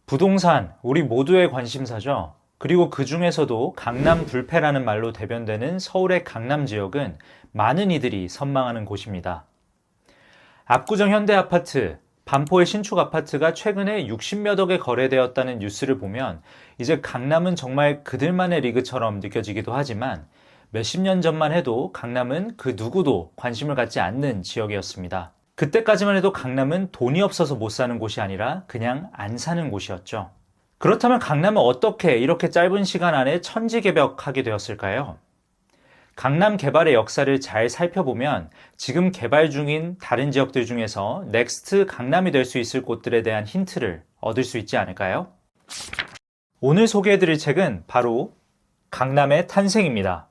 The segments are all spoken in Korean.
부동산, 우리 모두의 관심사죠. 그리고 그 중에서도 강남 불패라는 말로 대변되는 서울의 강남 지역은 많은 이들이 선망하는 곳입니다. 압구정 현대아파트, 반포의 신축 아파트가 최근에 60몇 억에 거래되었다는 뉴스를 보면 이제 강남은 정말 그들만의 리그처럼 느껴지기도 하지만 몇십 년 전만 해도 강남은 그 누구도 관심을 갖지 않는 지역이었습니다. 그때까지만 해도 강남은 돈이 없어서 못 사는 곳이 아니라 그냥 안 사는 곳이었죠. 그렇다면 강남은 어떻게 이렇게 짧은 시간 안에 천지개벽하게 되었을까요? 강남 개발의 역사를 잘 살펴보면 지금 개발 중인 다른 지역들 중에서 넥스트 강남이 될 수 있을 곳들에 대한 힌트를 얻을 수 있지 않을까요? 오늘 소개해드릴 책은 바로 강남의 탄생입니다.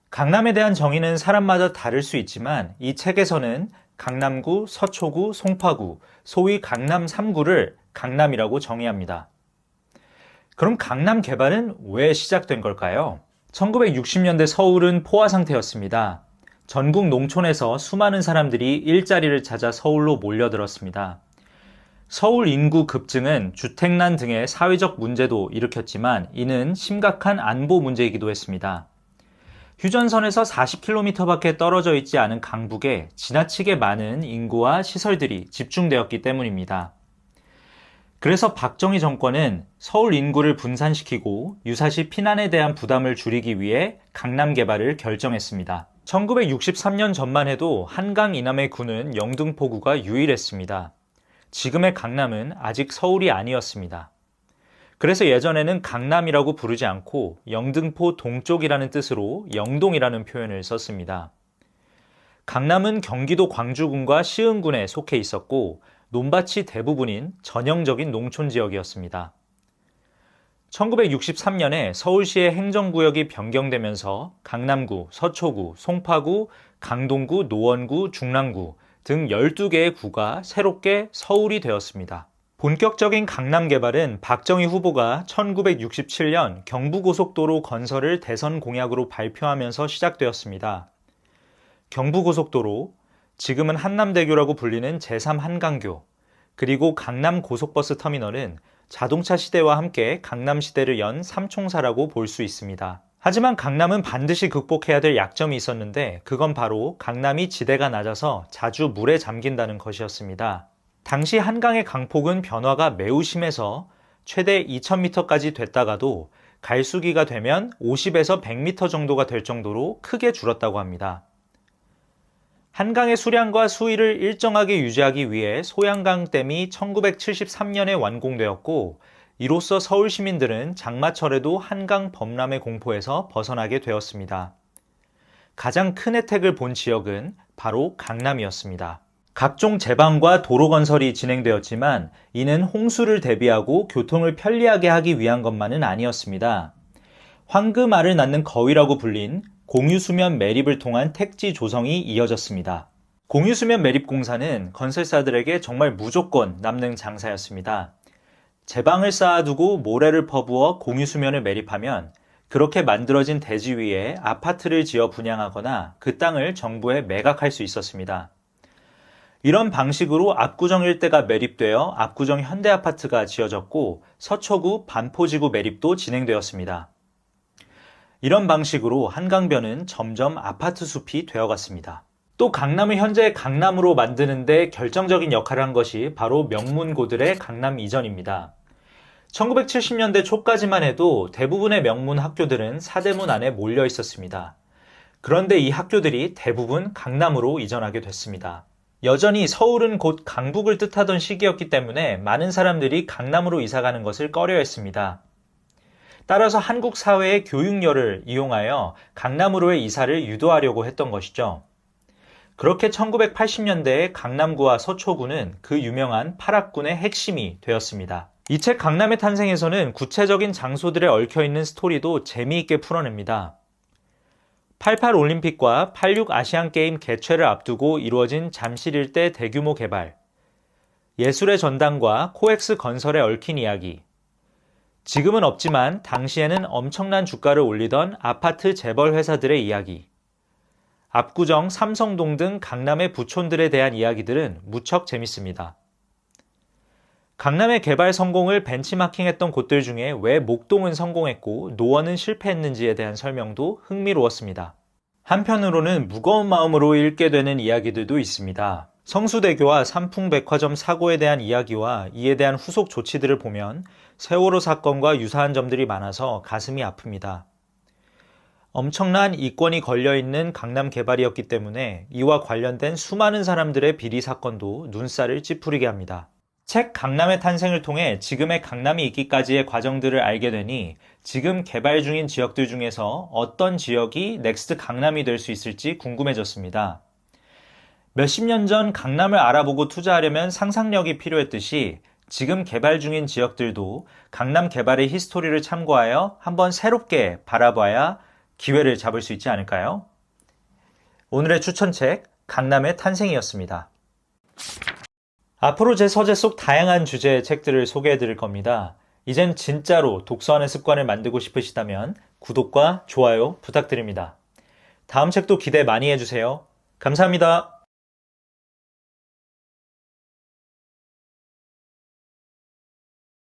강남에 대한 정의는 사람마다 다를 수 있지만 이 책에서는 강남구, 서초구, 송파구, 소위 강남 3구를 강남이라고 정의합니다. 그럼 강남 개발은 왜 시작된 걸까요? 1960년대 서울은 포화 상태였습니다. 전국 농촌에서 수많은 사람들이 일자리를 찾아 서울로 몰려들었습니다. 서울 인구 급증은 주택난 등의 사회적 문제도 일으켰지만 이는 심각한 안보 문제이기도 했습니다. 휴전선에서 40km밖에 떨어져 있지 않은 강북에 지나치게 많은 인구와 시설들이 집중되었기 때문입니다. 그래서 박정희 정권은 서울 인구를 분산시키고 유사시 피난에 대한 부담을 줄이기 위해 강남 개발을 결정했습니다. 1963년 전만 해도 한강 이남의 구는 영등포구가 유일했습니다. 지금의 강남은 아직 서울이 아니었습니다. 그래서 예전에는 강남이라고 부르지 않고 영등포 동쪽이라는 뜻으로 영동이라는 표현을 썼습니다. 강남은 경기도 광주군과 시흥군에 속해 있었고 논밭이 대부분인 전형적인 농촌 지역이었습니다. 1963년에 서울시의 행정구역이 변경되면서 강남구, 서초구, 송파구, 강동구, 노원구, 중랑구 등 12개의 구가 새롭게 서울이 되었습니다. 본격적인 강남 개발은 박정희 후보가 1967년 경부고속도로 건설을 대선 공약으로 발표하면서 시작되었습니다. 경부고속도로, 지금은 한남대교라고 불리는 제3한강교, 그리고 강남 고속버스 터미널은 자동차 시대와 함께 강남 시대를 연 삼총사라고 볼 수 있습니다. 하지만 강남은 반드시 극복해야 될 약점이 있었는데 그건 바로 강남이 지대가 낮아서 자주 물에 잠긴다는 것이었습니다. 당시 한강의 강폭은 변화가 매우 심해서 최대 2000m까지 됐다가도 갈수기가 되면 50에서 100m 정도가 될 정도로 크게 줄었다고 합니다. 한강의 수량과 수위를 일정하게 유지하기 위해 소양강댐이 1973년에 완공되었고 이로써 서울 시민들은 장마철에도 한강 범람의 공포에서 벗어나게 되었습니다. 가장 큰 혜택을 본 지역은 바로 강남이었습니다. 각종 제방과 도로 건설이 진행되었지만 이는 홍수를 대비하고 교통을 편리하게 하기 위한 것만은 아니었습니다. 황금알을 낳는 거위라고 불린 공유수면 매립을 통한 택지 조성이 이어졌습니다. 공유수면 매립 공사는 건설사들에게 정말 무조건 남는 장사였습니다. 제방을 쌓아두고 모래를 퍼부어 공유수면을 매립하면 그렇게 만들어진 대지 위에 아파트를 지어 분양하거나 그 땅을 정부에 매각할 수 있었습니다. 이런 방식으로 압구정 일대가 매립되어 압구정 현대아파트가 지어졌고 서초구 반포지구 매립도 진행되었습니다. 이런 방식으로 한강변은 점점 아파트 숲이 되어갔습니다. 또 강남을 현재 강남으로 만드는 데 결정적인 역할을 한 것이 바로 명문고들의 강남 이전입니다. 1970년대 초까지만 해도 대부분의 명문 학교들은 사대문 안에 몰려 있었습니다. 그런데 이 학교들이 대부분 강남으로 이전하게 됐습니다. 여전히 서울은 곧 강북을 뜻하던 시기였기 때문에 많은 사람들이 강남으로 이사가는 것을 꺼려했습니다. 따라서 한국 사회의 교육열을 이용하여 강남으로의 이사를 유도하려고 했던 것이죠. 그렇게 1980년대에 강남구와 서초구는 그 유명한 8학군의 핵심이 되었습니다. 이 책 강남의 탄생에서는 구체적인 장소들에 얽혀있는 스토리도 재미있게 풀어냅니다. 88 올림픽과 86 아시안게임 개최를 앞두고 이루어진 잠실 일대 대규모 개발, 예술의 전당과 코엑스 건설에 얽힌 이야기, 지금은 없지만 당시에는 엄청난 주가를 올리던 아파트 재벌 회사들의 이야기, 압구정, 삼성동 등 강남의 부촌들에 대한 이야기들은 무척 재밌습니다. 강남의 개발 성공을 벤치마킹했던 곳들 중에 왜 목동은 성공했고 노원은 실패했는지에 대한 설명도 흥미로웠습니다. 한편으로는 무거운 마음으로 읽게 되는 이야기들도 있습니다. 성수대교와 삼풍백화점 사고에 대한 이야기와 이에 대한 후속 조치들을 보면 세월호 사건과 유사한 점들이 많아서 가슴이 아픕니다. 엄청난 이권이 걸려있는 강남 개발이었기 때문에 이와 관련된 수많은 사람들의 비리 사건도 눈살을 찌푸리게 합니다. 책 강남의 탄생을 통해 지금의 강남이 있기까지의 과정들을 알게 되니 지금 개발 중인 지역들 중에서 어떤 지역이 넥스트 강남이 될 수 있을지 궁금해졌습니다. 몇십 년 전 강남을 알아보고 투자하려면 상상력이 필요했듯이 지금 개발 중인 지역들도 강남 개발의 히스토리를 참고하여 한번 새롭게 바라봐야 기회를 잡을 수 있지 않을까요? 오늘의 추천책 강남의 탄생이었습니다. 앞으로 제 서재 속 다양한 주제의 책들을 소개해 드릴 겁니다. 이젠 진짜로 독서하는 습관을 만들고 싶으시다면 구독과 좋아요 부탁드립니다. 다음 책도 기대 많이 해주세요. 감사합니다.